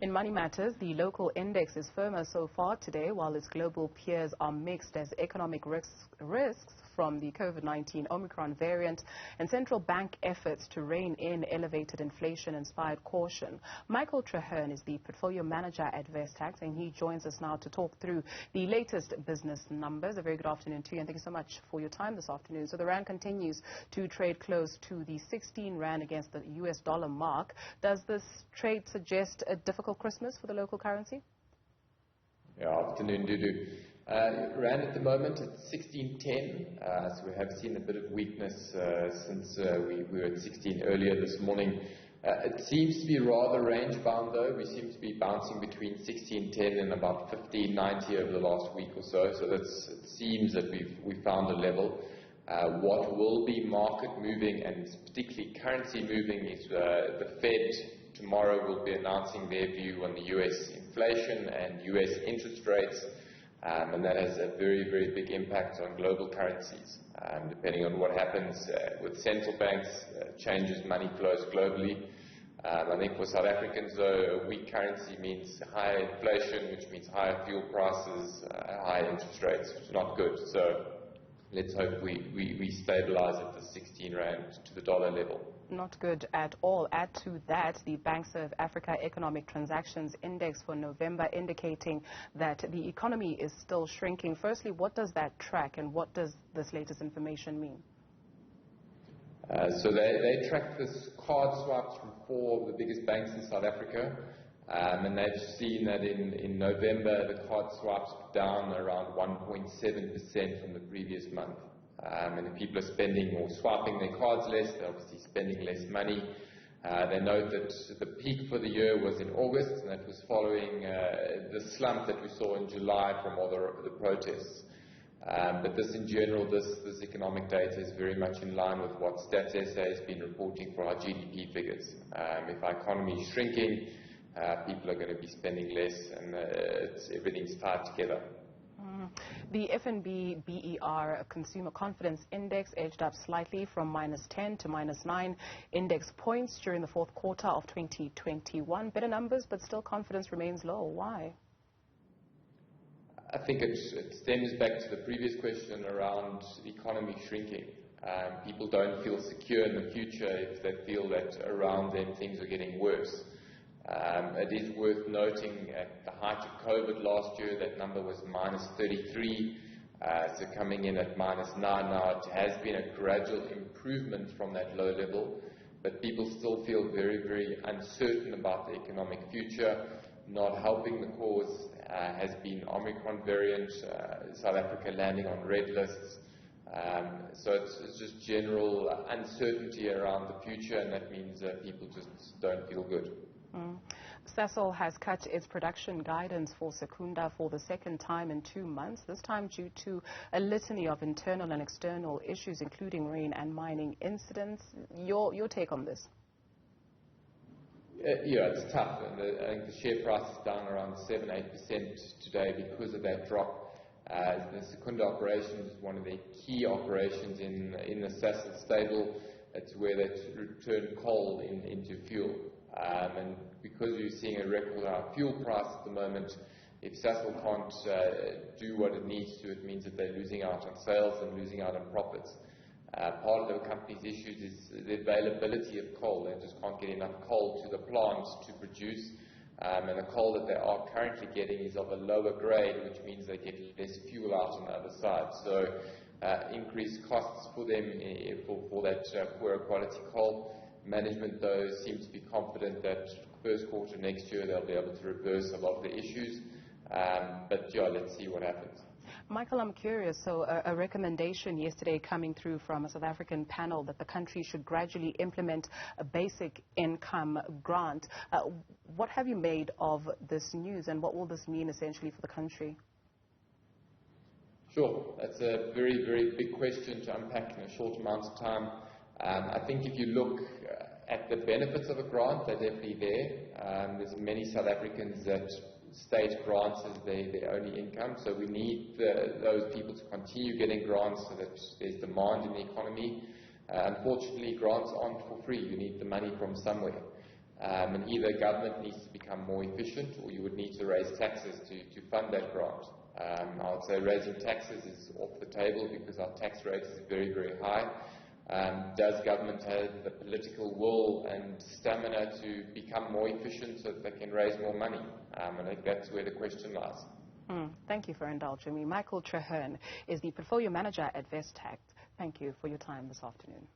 In money matters, the local index is firmer so far today, while its global peers are mixed as economic risks from the COVID-19 Omicron variant and central bank efforts to rein in elevated inflation inspired caution. Michael Treherne is the portfolio manager at Vestact, and he joins us now to talk through the latest business numbers. A very good afternoon to you, and thank you so much for your time this afternoon. So the rand continues to trade close to the 16 rand against the US dollar mark. Does this trade suggest a difficult Christmas for the local currency? Yeah, afternoon, Dudu. Rand at the moment at 16.10, so we have seen a bit of weakness since we were at 16 earlier this morning. It seems to be rather range bound though. We seem to be bouncing between 16.10 and about 15.90 over the last week or so. So it seems that we found a level. What will be market moving and particularly currency moving is the Fed tomorrow will be announcing their view on the US inflation and US interest rates, and that has a very, very big impact on global currencies. Depending on what happens with central banks, changes money flows globally. I think for South Africans, though, a weak currency means higher inflation, which means higher fuel prices, higher interest rates, which is not good. So let's hope we stabilize at the 16 rand to the dollar level. Not good at all. Add to that the Banks of Africa Economic Transactions Index for November indicating that the economy is still shrinking. Firstly, what does that track and what does this latest information mean? So they track this card swipes from 4 of the biggest banks in South Africa, and they've seen that in November the card swipes were down around 1.7% from the previous month. And if people are spending or swiping their cards less, they're obviously spending less money. They note that the peak for the year was in August, and that was following the slump that we saw in July from all the protests. But this in general, this economic data is very much in line with what Stats SA has been reporting for our GDP figures. If our economy is shrinking, people are going to be spending less, and everything's tied together. The FNB BER Consumer Confidence Index edged up slightly from -10 to -9 index points during the fourth quarter of 2021. Better numbers, but still confidence remains low. Why? I think it stems back to the previous question around the economy shrinking. People don't feel secure in the future if they feel that around them things are getting worse. It is worth noting at the height of COVID last year, that number was -33, so coming in at -9 now. It has been a gradual improvement from that low level, but people still feel very, very uncertain about the economic future. Not helping the cause has been Omicron variant, South Africa landing on red lists. So it's just general uncertainty around the future, and that means that people just don't feel good. Sasol has cut its production guidance for Secunda for the second time in 2 months, this time due to a litany of internal and external issues, including rain and mining incidents. Your take on this? Yeah, it's tough, and I think the share price is down around 7-8% today because of that drop. The Secunda operation is one of the key operations in the Sasol stable. It's where they turn coal into fuel. And because you're seeing a record high fuel price at the moment, if Sasol can't do what it needs to, it means that they're losing out on sales and losing out on profits. Part of the company's issues is the availability of coal. They just can't get enough coal to the plants to produce, and the coal that they are currently getting is of a lower grade, which means they get less fuel out on the other side. So increased costs for them for that poorer quality coal. Management, though, seems to be confident that first quarter next year they'll be able to reverse a lot of the issues. But yeah, let's see what happens. Michael, I'm curious. So a recommendation yesterday coming through from a South African panel that the country should gradually implement a basic income grant. What have you made of this news, and what will this mean essentially for the country? Sure. That's a very, very big question to unpack in a short amount of time. I think if you look at the benefits of a grant, they're definitely there. There's many South Africans that state grants as their only income, so we need those people to continue getting grants so that there's demand in the economy. Unfortunately, grants aren't for free. You need the money from somewhere. And either government needs to become more efficient, or you would need to raise taxes to fund that grant. I would say raising taxes is off the table because our tax rate is very, very high. Does government have the political will and stamina to become more efficient so that they can raise more money? I think that's where the question lies. Thank you for indulging me. Michael Treherne is the portfolio manager at Vestact. Thank you for your time this afternoon.